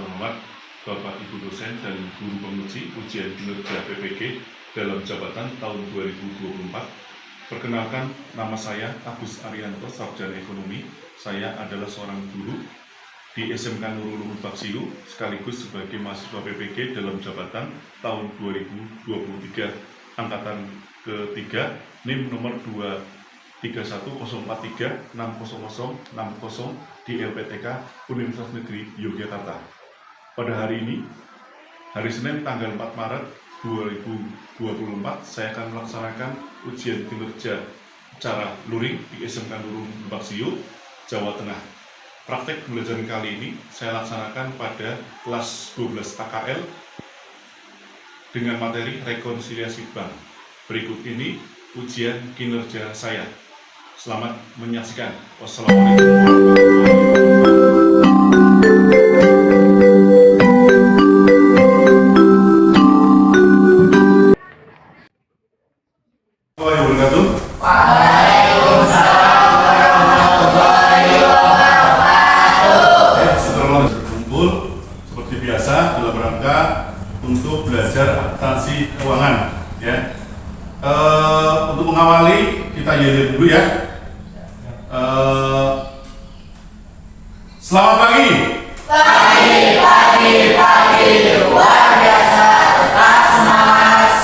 terhormat Bapak Ibu dosen dan guru penguji ujian kinerja PPG dalam jabatan tahun 2024. Perkenalkan, nama saya Agus Arianto, sarjana ekonomi. Saya adalah seorang guru di SMK Nurul Ulum Baksilu sekaligus sebagai mahasiswa PPG dalam jabatan tahun 2023 angkatan ketiga NIM nomor 23104360060 di LPTK Universitas Negeri Yogyakarta. Pada hari ini, hari Senin tanggal 4 Maret 2024, saya akan melaksanakan ujian kinerja secara luring di SMK Nurul Ulum Baksilu, Jawa Tengah. Praktek pembelajaran kali ini saya laksanakan pada kelas 12 KKL dengan materi rekonsiliasi bank. Berikut ini ujian kinerja saya. Selamat menyaksikan. Wassalamualaikum warahmatullahi wabarakatuh. Setelah berkumpul seperti biasa dalam rangka untuk belajar akuntansi keuangan, ya. Untuk mengawali kita yel dulu ya. Selamat pagi. Pagi, luar biasa, tetap semangat,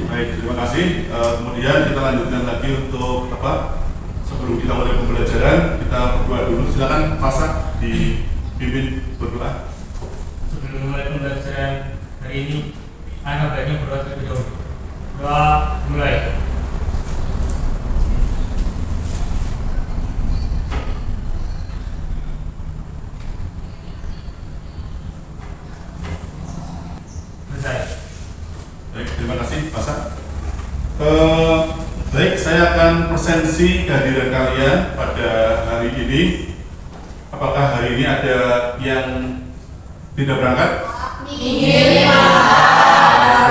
Baik, terima kasih. Kemudian kita lanjutkan lagi untuk apa? Sebelum kita mulai pembelajaran, kita berdoa dulu. Silakan Pasang dipimpin berdoa. Sebelum mulai pembelajaran hari ini, anak baiknya berdoa terlebih dahulu. Doa mulai. Baik, terima kasih Pasang. Baik, saya akan presensi kehadiran kalian pada hari ini. Apakah hari ini ada yang tidak berangkat?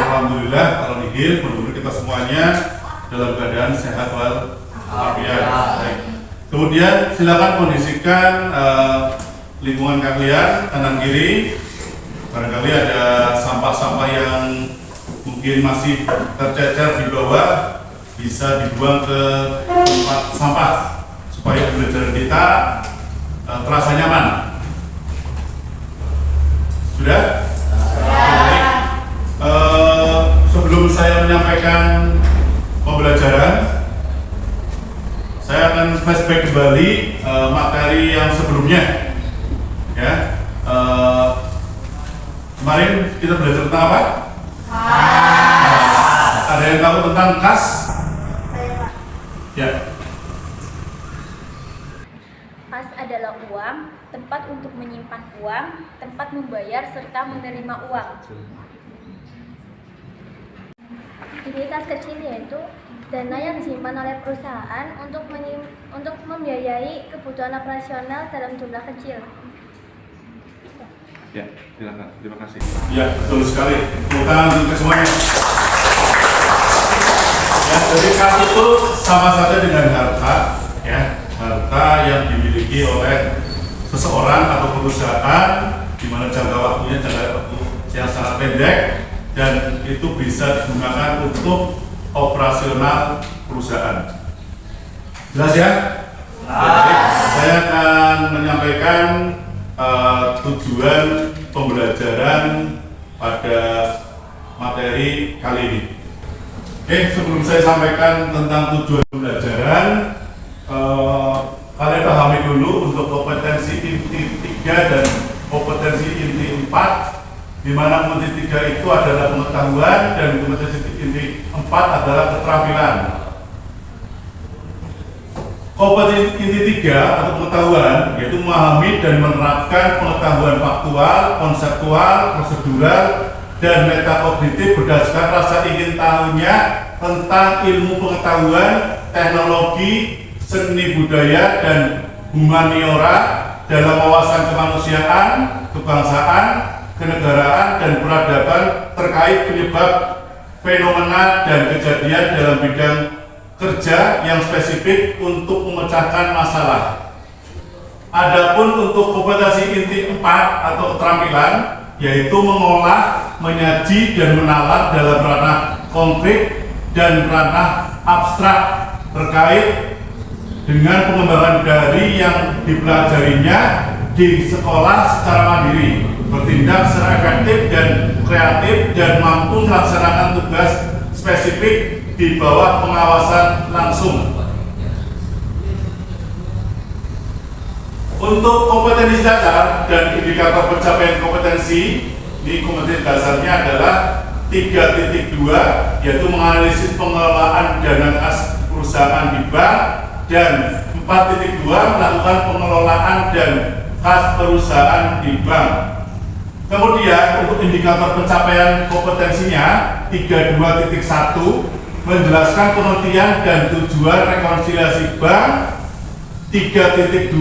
Alhamdulillah, kalau nihil, mudah-mudahan kita semuanya dalam keadaan sehat walafiat. Baik. Kemudian silakan kondisikan lingkungan kalian kanan kiri. Barangkali ada sampah-sampah yang mungkin masih tercecer di bawah, bisa dibuang ke tempat sampah supaya pembelajaran kita terasa nyaman. Sudah? Baik. Sebelum saya menyampaikan pembelajaran, saya akan flashback kembali materi yang sebelumnya, ya. Kemarin kita belajar tentang apa? Kas. Ada yang tahu tentang kas? Saya, Pak. Ya. Kas adalah uang, tempat untuk menyimpan uang, tempat membayar serta menerima uang. Entitas kecil yaitu dana yang disimpan oleh perusahaan untuk membiayai kebutuhan operasional dalam jumlah kecil. Ya, silakan. Terima kasih. Ya, betul sekali. Tepuk tangan untuk semuanya. Ya, jadi kas itu sama saja dengan harta, ya, harta yang dimiliki oleh seseorang atau perusahaan, di mana jangka waktunya jangka waktu yang sangat pendek dan itu bisa digunakan untuk operasional perusahaan. Jelas ya? Baik, saya akan menyampaikan tujuan pembelajaran pada materi kali ini. Oke, sebelum saya sampaikan tentang tujuan pembelajaran, kalian pahami dulu untuk kompetensi inti 3 dan kompetensi inti 4, di mana kompetensi 3 itu adalah pengetahuan dan kompetensi inti 4 adalah keterampilan. Kompetensi inti 3 atau pengetahuan yaitu memahami dan menerapkan pengetahuan faktual, konseptual, prosedural, dan metakognitif berdasarkan rasa ingin tahunya tentang ilmu pengetahuan, teknologi, seni budaya, dan humaniora dalam wawasan kemanusiaan, kebangsaan, kenegaraan, dan peradaban terkait penyebab fenomena dan kejadian dalam bidang kerja yang spesifik untuk memecahkan masalah. Adapun untuk kompetensi inti 4 atau keterampilan, yaitu mengolah, menyaji, dan menalar dalam ranah konkret dan ranah abstrak terkait dengan pengembangan dari yang dipelajarinya di sekolah secara mandiri, bertindak secara efektif dan kreatif, dan mampu melaksanakan tugas spesifik di bawah pengawasan langsung. Untuk kompetensi dasar dan indikator pencapaian kompetensi, ini kompetensi dasarnya adalah 3.2, yaitu menganalisis pengelolaan dana kas perusahaan di bank, dan 4.2 melakukan pengelolaan dan kas perusahaan di bank. Kemudian untuk indikator pencapaian kompetensinya 32.1 menjelaskan pengertian dan tujuan rekonsiliasi bank. 3.2.2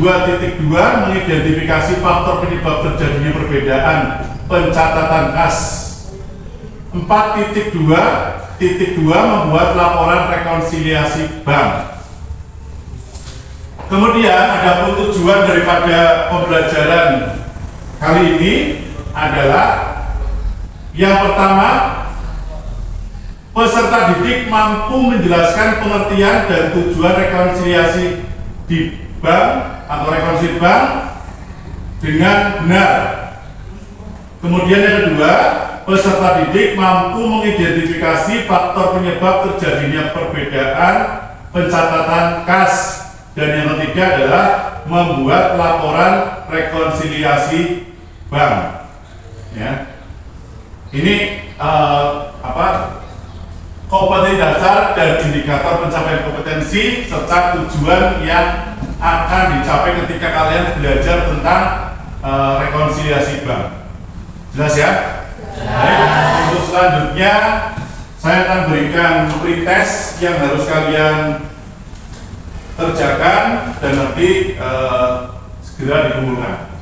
mengidentifikasi faktor penyebab terjadinya perbedaan pencatatan kas. 4.2.2 membuat laporan rekonsiliasi bank. Kemudian ada tujuan daripada pembelajaran kali ini adalah yang pertama, peserta didik mampu menjelaskan pengertian dan tujuan rekonsiliasi di bank atau rekonsiliasi bank dengan benar. Kemudian yang kedua, peserta didik mampu mengidentifikasi faktor penyebab terjadinya perbedaan pencatatan kas. Dan yang ketiga adalah membuat laporan rekonsiliasi bank. Ya. Ini kompetensi dasar dan indikator pencapaian kompetensi serta tujuan yang akan dicapai ketika kalian belajar tentang rekonsiliasi bank. Jelas ya? Baik, untuk selanjutnya saya akan berikan pretest yang harus kalian kerjakan dan nanti segera dikumpulkan.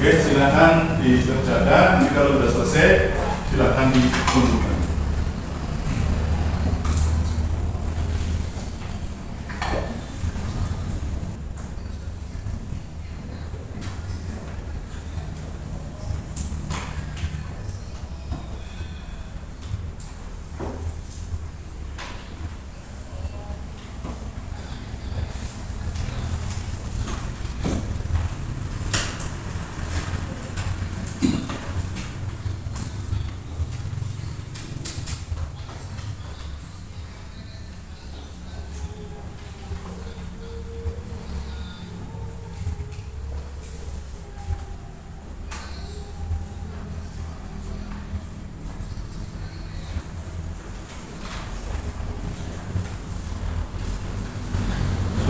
Oke, silakan dikerjakan. Jika kalau sudah selesai, silakan dikumpulkan.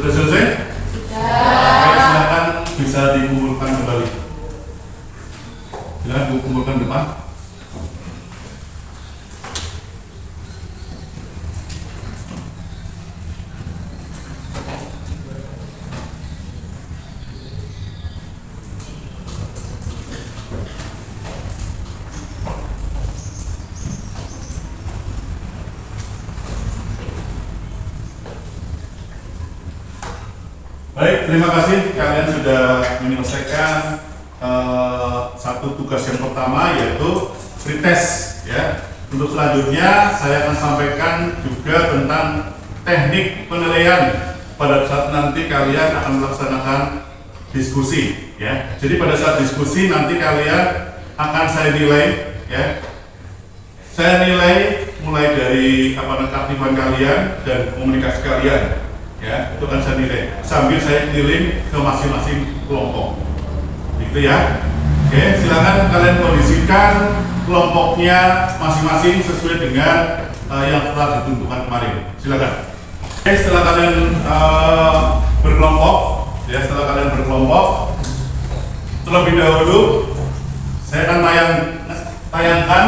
Sudah selesai? Sudah. Silakan bisa dikumpulkan kembali. Silakan dikumpulkan depan. Baik, terima kasih kalian sudah menyelesaikan satu tugas yang pertama, yaitu pretest ya. Untuk selanjutnya saya akan sampaikan juga tentang teknik penilaian pada saat nanti kalian akan melaksanakan diskusi ya. Jadi pada saat diskusi nanti kalian akan saya nilai ya. Saya nilai mulai dari keaktifan kalian dan komunikasi kalian. Ya, itu kan saya nilai sambil saya keliling ke masing-masing kelompok gitu ya. Oke, silakan kalian kondisikan kelompoknya masing-masing sesuai dengan yang telah ditentukan kemarin. Silakan. Setelah kalian berkelompok, terlebih dahulu saya akan tayangkan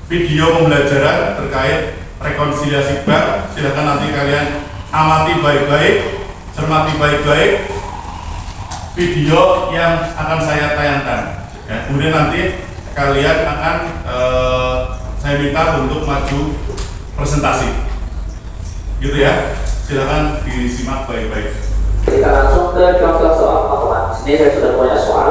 video pembelajaran terkait rekonsiliasi bank. Silakan nanti kalian amati baik-baik, cermati baik-baik video yang akan saya tayangkan. Ya, kemudian nanti kalian akan saya minta untuk maju presentasi, gitu ya. Silakan disimak baik-baik. Kita langsung ke contoh soal teman-teman. Sini saya sudah punya soal.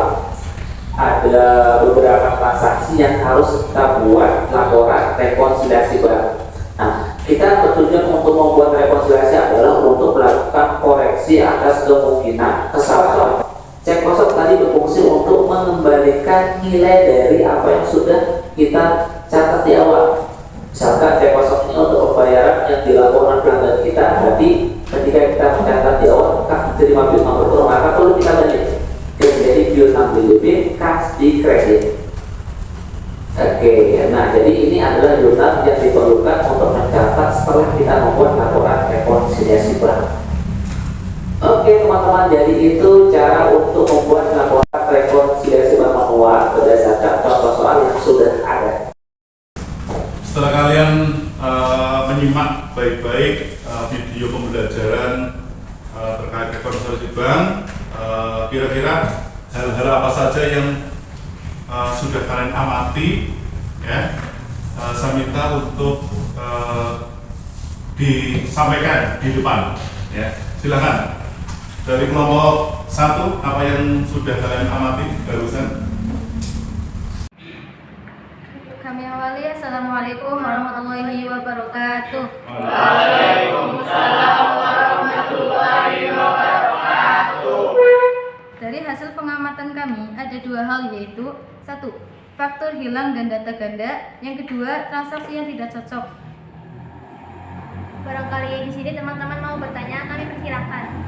Ada beberapa transaksi yang harus kita buat laporan rekonsiliasi bank. Nah, kita bertujuan untuk membuat rekonsiliasi adalah untuk melakukan koreksi atas kemungkinan kesalahan. Cek kosong tadi berfungsi untuk mengembalikan nilai dari apa yang sudah kita catat di awal. Misalkan cek kosong ini untuk pembayaran yang dilaporkan pelanggan kita. Berarti ketika kita mencatat di awal kas diterima bill nomor kurang, maka perlu kita lanjut jadi bill ambil lebih kas di kredit. Oke, nah jadi ini adalah jurnal yang diperlukan untuk mencatat setelah kita membuat laporan rekonsiliasi bank. Oke teman-teman, jadi itu cara untuk membuat laporan rekonsiliasi bank manual berdasarkan contoh soal yang sudah ada. Setelah kalian menyimak baik-baik video pembelajaran terkait rekonsiliasi bank, kira-kira hal-hal apa saja yang sudah kalian amati, ya, saya minta untuk disampaikan di depan, ya. Silakan. Dari kelompok 1, apa yang sudah kalian amati barusan? Kami awali. Assalamualaikum warahmatullahi wabarakatuh. Waalaikumsalam warahmatullahi wabarakatuh. Dari hasil pengamatan kami ada 2 hal, yaitu 1. Faktur hilang dan data ganda. Yang kedua, transaksi yang tidak cocok. Barangkali di sini teman-teman mau bertanya, kami persilakan.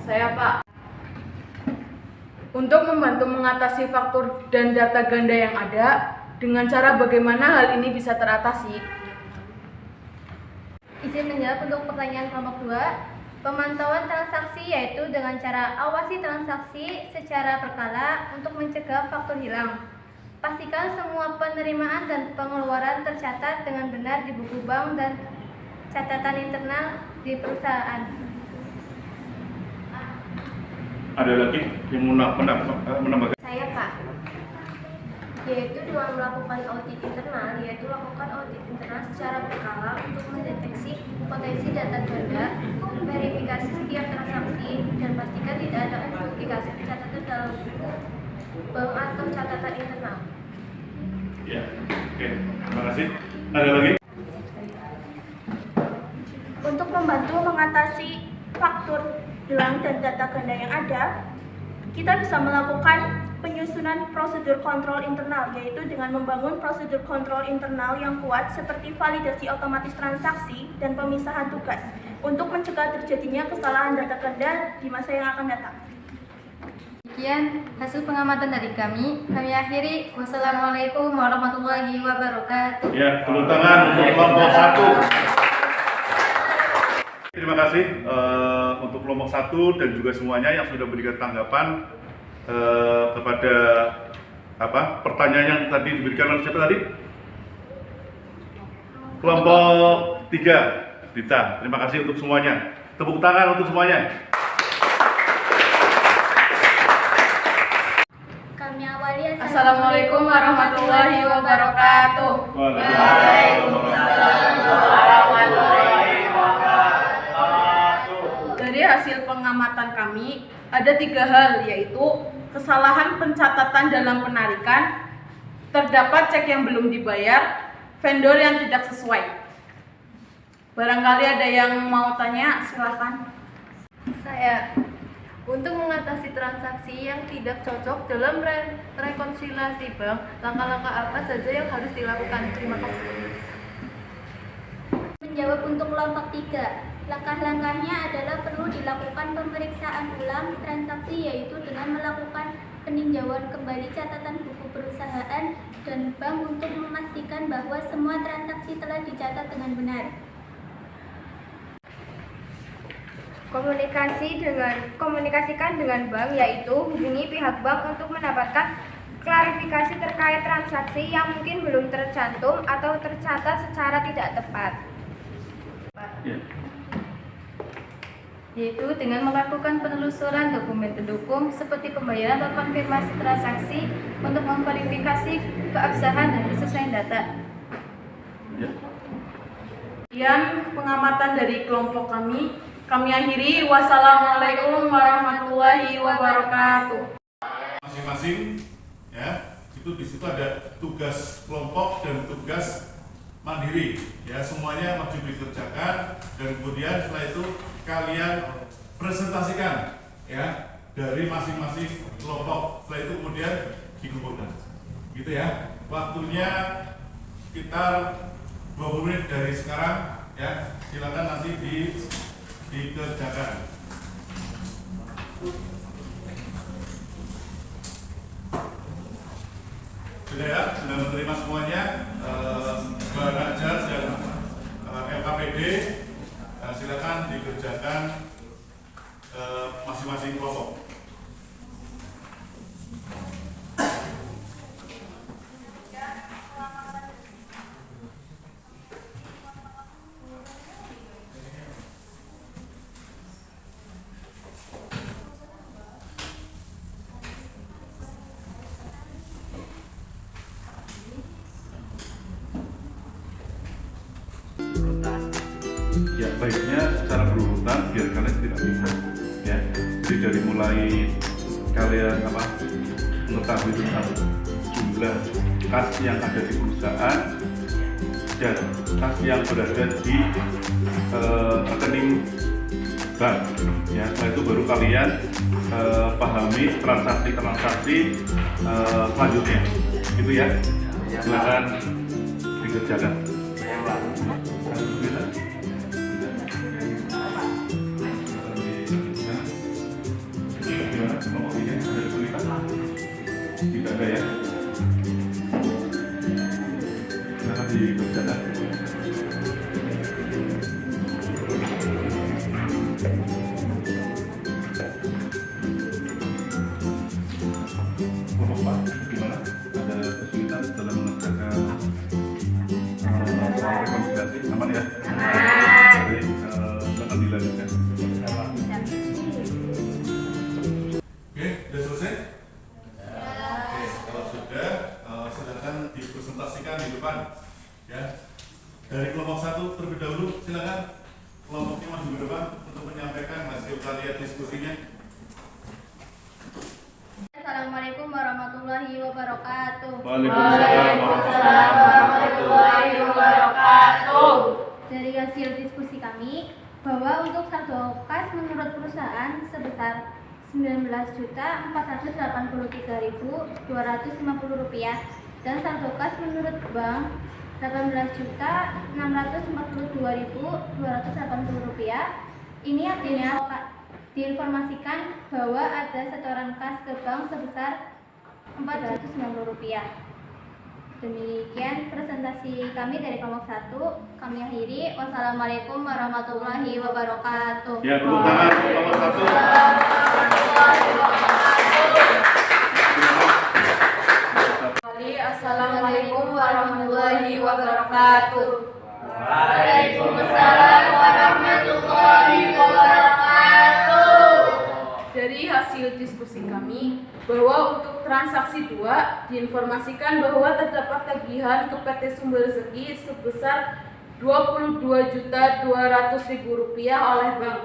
Saya Pak. Untuk membantu mengatasi faktur dan data ganda yang ada, dengan cara bagaimana hal ini bisa teratasi? Izin menjawab untuk pertanyaan kelompok 2. Pemantauan transaksi yaitu dengan cara awasi transaksi secara berkala untuk mencegah faktur hilang. Pastikan semua penerimaan dan pengeluaran tercatat dengan benar di buku bank dan catatan internal di perusahaan. Ada lagi yang menambahkan? Saya Pak, yaitu dengan melakukan audit internal, yaitu lakukan audit internal secara berkala untuk mendeteksi potensi data ganda, verifikasi setiap transaksi, dan pastikan tidak ada duplikasi catatan dalam buku bank atau catatan internal. Ya, oke, terima kasih. Ada lagi? Untuk membantu mengatasi faktur hilang dan data ganda yang ada, kita bisa melakukan penyusunan prosedur kontrol internal, yaitu dengan membangun prosedur kontrol internal yang kuat seperti validasi otomatis transaksi dan pemisahan tugas untuk mencegah terjadinya kesalahan data ganda di masa yang akan datang. Sekian hasil pengamatan dari kami. Kami akhiri. Wassalamualaikum warahmatullahi wabarakatuh. Ya, tepuk tangan untuk kelompok 1. Terima kasih untuk kelompok 1 dan juga semuanya yang sudah memberikan tanggapan kepada pertanyaan yang tadi diberikan oleh siapa tadi? Kelompok 3, Dita. Terima kasih untuk semuanya. Tepuk tangan untuk semuanya. Kami awali. Assalamualaikum warahmatullahi wabarakatuh. Waalaikumsalam warahmatullahi wabarakatuh. Dari hasil pengamatan kami ada 3 hal, yaitu kesalahan pencatatan dalam penarikan, terdapat cek yang belum dibayar, vendor yang tidak sesuai. Barangkali ada yang mau tanya, silakan. Saya, untuk mengatasi transaksi yang tidak cocok dalam rekonsiliasi bank, langkah-langkah apa saja yang harus dilakukan? Terima kasih. Menjawab untuk kelompok 3. Langkah-langkahnya adalah perlu dilakukan pemeriksaan ulang transaksi, yaitu dengan melakukan peninjauan kembali catatan buku perusahaan dan bank untuk memastikan bahwa semua transaksi telah dicatat dengan benar. Komunikasikan dengan bank, yaitu hubungi pihak bank untuk mendapatkan klarifikasi terkait transaksi yang mungkin belum tercantum atau tercatat secara tidak tepat. Yaitu dengan melakukan penelusuran dokumen pendukung seperti pembayaran atau konfirmasi transaksi untuk memverifikasi keabsahan dan kesesuaian data. Sekian pengamatan dari kelompok kami. Kami akhiri. Wassalamualaikum warahmatullahi wabarakatuh. Masing-masing ya, itu di situ ada tugas kelompok dan tugas mandiri ya, semuanya wajib dikerjakan dan kemudian setelah itu kalian presentasikan ya dari masing-masing kelompok. Setelah itu kemudian dikumpulkan gitu ya. Waktunya sekitar 20 menit dari sekarang ya, silakan nanti dikerjakan. Sudah ya, sudah menerima semuanya barang jas dan LKPD, silakan dikerjakan masing-masing kelompok. Ya, baiknya secara berurutan biar kalian tidak bingung ya. Jadi dari mulai kalian mengetahui tentang jumlah kas yang ada di perusahaan dan kas yang berada di rekening bank ya. Setelah itu baru kalian pahami transaksi selanjutnya gitu ya. Silakan dikerjakan. Tidak ada ya. Silakan dikerjakan. Kelompok 4 gimana? Ada kesulitan dalam mengerjakan soal rekonsiliasi? Aman ya? Aman. Jadi silakan dilanjutkan. Oke, sudah selesai? Oke, kalau sudah, silakan dipresentasikan di depan ya. Dari kelompok 1 terlebih dahulu, silakan kelompoknya maju ke depan untuk menyampaikan hasil kalian diskusinya. Assalamualaikum warahmatullahi wabarakatuh. Waalaikumsalam warahmatullahi wabarakatuh. Dari hasil diskusi kami bahwa untuk saldo kas menurut perusahaan sebesar Rp19.483.250 dan saldo kas menurut bank Rp18.642.280. Ini artinya diinformasikan bahwa ada setoran kas ke bank sebesar Rp490. Demikian presentasi kami dari kelompok 1. Kami akhiri. Wassalamualaikum warahmatullahi wabarakatuh. Ya, tepuk tangan untuk kelompok 1. Assalamualaikum warahmatullahi wabarakatuh. Waalaikumsalam warahmatullahi wabarakatuh. Dari hasil diskusi kami bahwa untuk transaksi 2 diinformasikan bahwa terdapat tagihan ke PT Sumber Rezeki sebesar Rp22.200.000 oleh bank.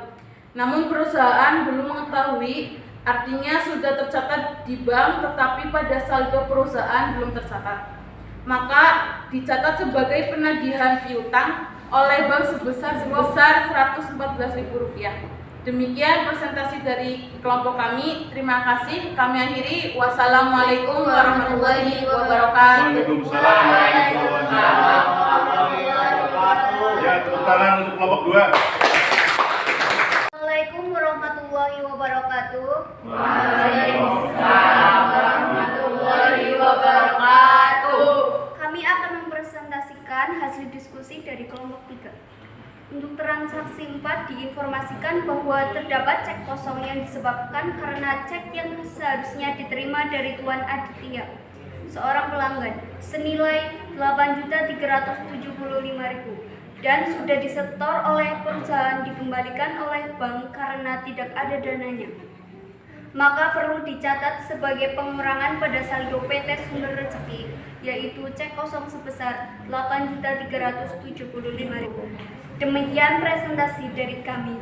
Namun perusahaan belum mengetahui, artinya sudah tercatat di bank tetapi pada saldo perusahaan belum tercatat. Maka dicatat sebagai penagihan piutang oleh bank sebesar Rp114.000. Demikian presentasi dari kelompok kami. Terima kasih. Kami akhiri. Wassalamualaikum warahmatullahi wabarakatuh. Waalaikumsalam warahmatullahi wabarakatuh. Ya, tepuk tangan untuk kelompok 2. Assalamualaikum warahmatullahi wabarakatuh. Waalaikumsalam warahmatullahi wabarakatuh. kelompok 3. Untuk transaksi 4 diinformasikan bahwa terdapat cek kosong yang disebabkan karena cek yang seharusnya diterima dari Tuan Aditya, seorang pelanggan, senilai 8.375.000 dan sudah disetor oleh perusahaan dikembalikan oleh bank karena tidak ada dananya. Maka perlu dicatat sebagai pengurangan pada saldo PT Sumber Rezeki, yaitu cek kosong sebesar 8.375.000. Demikian presentasi dari kami.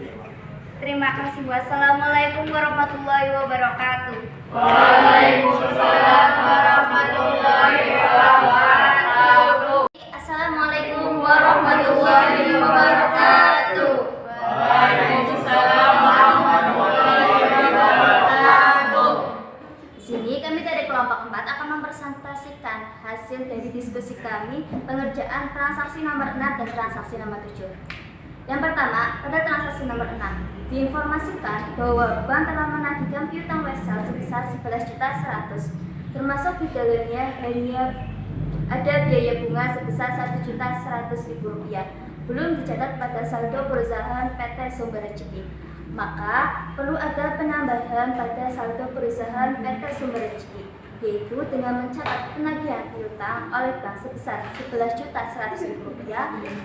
Terima kasih. Wassalamualaikum warahmatullahi wabarakatuh. Waalaikumsalam warahmatullahi wabarakatuh. Assalamualaikum warahmatullahi wabarakatuh. Waalaikumsalam warahmatullahi wabarakatuh. Di sini kami dari kelompok 4 akan mempresentasikan hasil dari diskusi kami pengerjaan transaksi nomor 6 dan transaksi nomor 7. Yang pertama, pada transaksi nomor 6 diinformasikan bahwa bank telah menagihkan piutang Wesel sebesar 11.100.000, termasuk di dalamnya hanya ada biaya bunga sebesar Rp1.100.000, belum dicatat pada saldo perusahaan PT Sumber Rezeki. Maka perlu ada penambahan pada saldo perusahaan PT Sumber Rezeki, yaitu dengan mencatat penagihan piutang oleh bank sebesar Rp11.100.000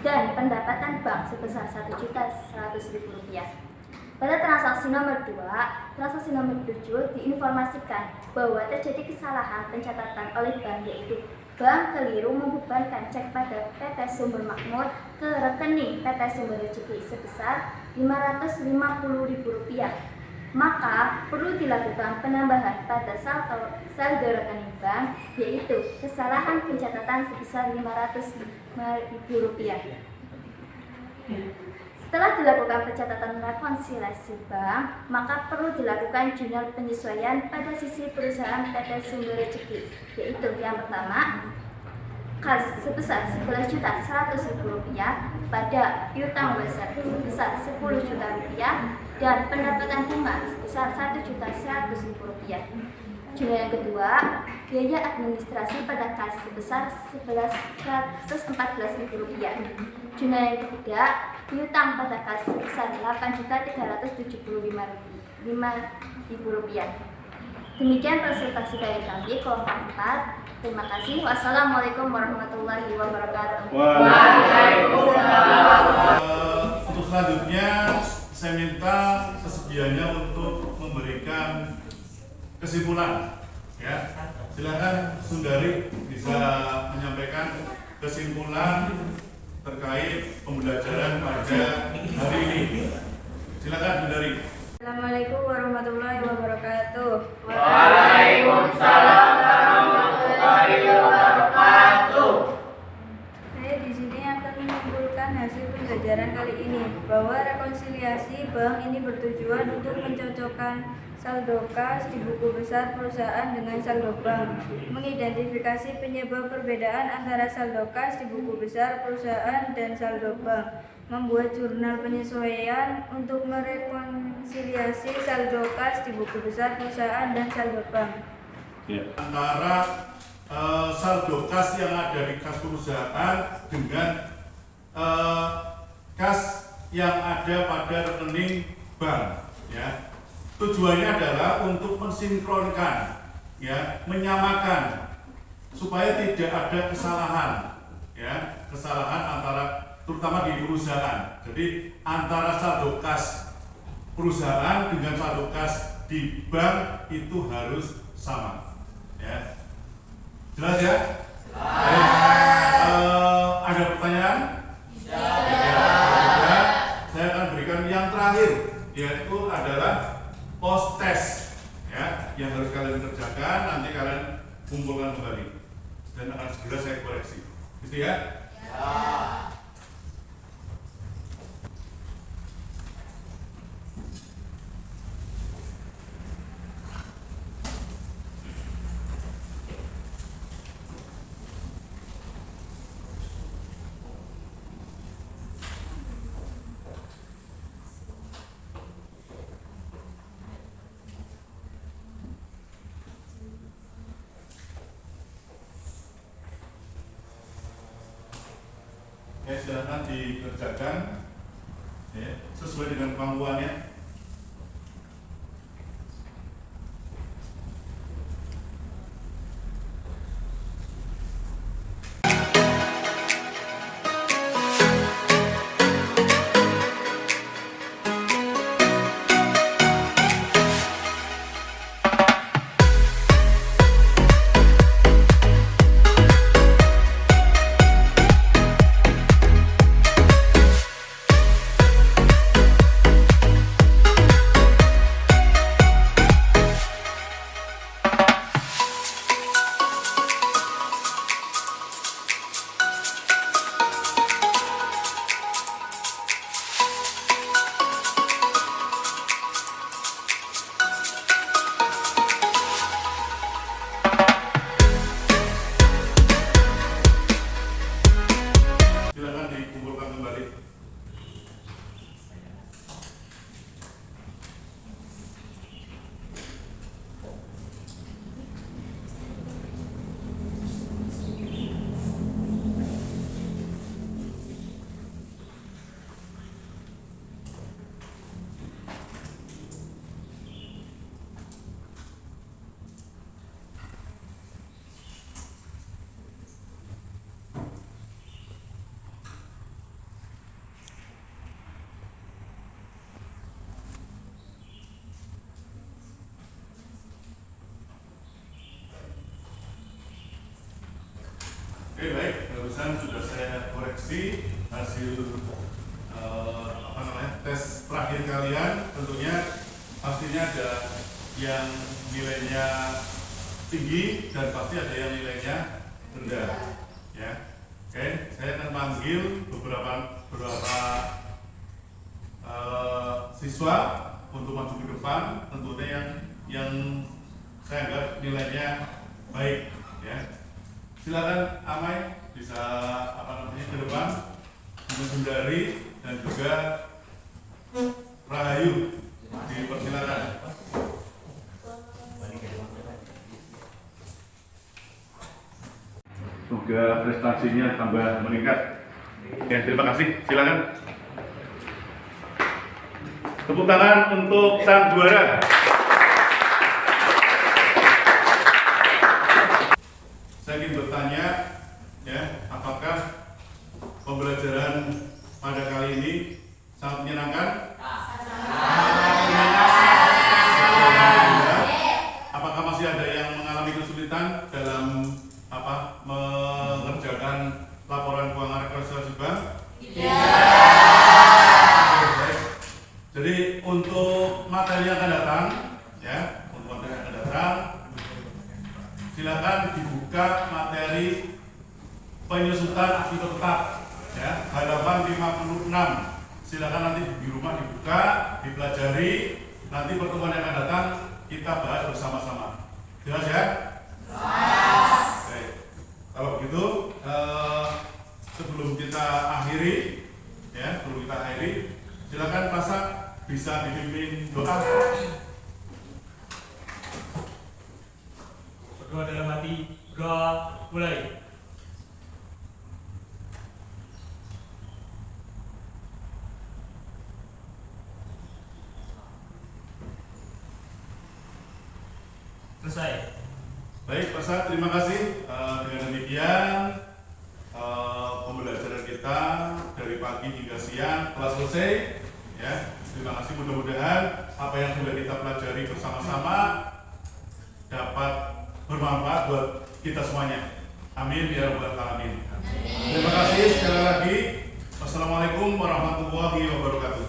dan pendapatan bank sebesar Rp1.100.000. Pada transaksi nomor 2, transaksi nomor 7 diinformasikan bahwa terjadi kesalahan pencatatan oleh bank, yaitu bank keliru membebankan cek pada PT Sumber Makmur ke rekening PT Sumber Rezeki sebesar Rp550.000. Maka perlu dilakukan penambahan pada saldo rekening bank, yaitu kesalahan pencatatan sebesar Rp500.000. Setelah dilakukan pencatatan rekonsiliasi bank, maka perlu dilakukan jurnal penyesuaian pada sisi perusahaan PT Sumber Rezeki, yaitu yang pertama, kas sebesar Rp11.100.000 pada piutang Wesel sebesar Rp10 juta dan pendapatan bunga sebesar Rp1.100.000. Jurnal yang kedua, biaya administrasi pada kas sebesar Rp11.114.000. Jurnal yang ketiga, piutang pada kas sebesar Rp8.375.000. Demikian presentasi dari kami kelompok 4. Terima kasih. Wassalamualaikum warahmatullahi wabarakatuh. Untuk selanjutnya saya minta kesediaannya untuk memberikan kesimpulan. Ya, silakan Sundari bisa menyampaikan kesimpulan terkait pembelajaran pada hari ini. Silakan Sundari. Assalamualaikum warahmatullahi wabarakatuh. Waalaikumsalam warahmatullahi wabarakatuh. Saya di sini akan menyimpulkan hasil pembelajaran kali ini bahwa rekonsiliasi bank ini bertujuan untuk mencocokkan saldo kas di buku besar perusahaan dengan saldo bank, mengidentifikasi penyebab perbedaan antara saldo kas di buku besar perusahaan dan saldo bank, membuat jurnal penyesuaian untuk merekonsiliasi saldo kas di buku besar perusahaan dan saldo bank. Ya. Antara saldo kas yang ada di kas perusahaan dengan kas yang ada pada rekening bank, ya. Tujuannya adalah untuk mensinkronkan, ya, menyamakan supaya tidak ada kesalahan, ya, kesalahan antara terutama di perusahaan. Jadi antara saldo kas perusahaan dengan saldo kas di bank itu harus sama, ya. Jelas ya? Ada pertanyaan? Ya. Saya akan berikan yang terakhir, yaitu adalah post test, ya, yang harus kalian kerjakan. Nanti kalian kumpulkan kembali dan akan segera saya koreksi, gitu ya? Ya, silakan dikerjakan ya, sesuai dengan kemampuannya. Silakan dikumpulkan kembali. Oke, baik, barusan sudah saya koreksi hasil tes terakhir kalian. Tentunya pastinya ada yang nilainya tinggi dan pasti ada yang nilainya rendah. Ya, oke, saya akan panggil beberapa siswa untuk maju ke depan. Tentunya yang saya anggap nilainya baik. Ya. Silakan Amai bisa ke depan, Sundari dan juga Rahayu dipersilakan. Semoga prestasinya tambah meningkat. Ya, terima kasih. Silakan. Tepuk tangan untuk sang juara. Saya ingin bertanya, ya, apakah pembelajaran pada kali ini sangat menyenangkan? Apakah masih ada yang mengalami kesulitan dalam mengerjakan laporan keuangan rekonstruksi bank? Jadi untuk materi yang akan datang, ya, untuk materi yang akan datang, silakan dibuka materi penyusutan aktivitas tetap, ya, halaman 56. Silakan nanti di rumah dibuka, dipelajari. Nanti pertemuan yang akan datang kita bahas bersama-sama. Jelas ya? Baik. Kalau begitu, sebelum kita akhiri, ya, silakan Pasak bisa dipimpin doa. Berdoa dalam hati, doa mulai. Selesai. Baik, Pasak, terima kasih. Dengan demikian pembelajaran kita dari pagi hingga siang telah selesai. Ya, terima kasih. Mudah-mudahan apa yang sudah kita pelajari bersama-sama dapat bermanfaat buat kita semuanya. Amin ya rabbal alamin. Terima kasih sekali lagi. Wassalamualaikum warahmatullahi wabarakatuh.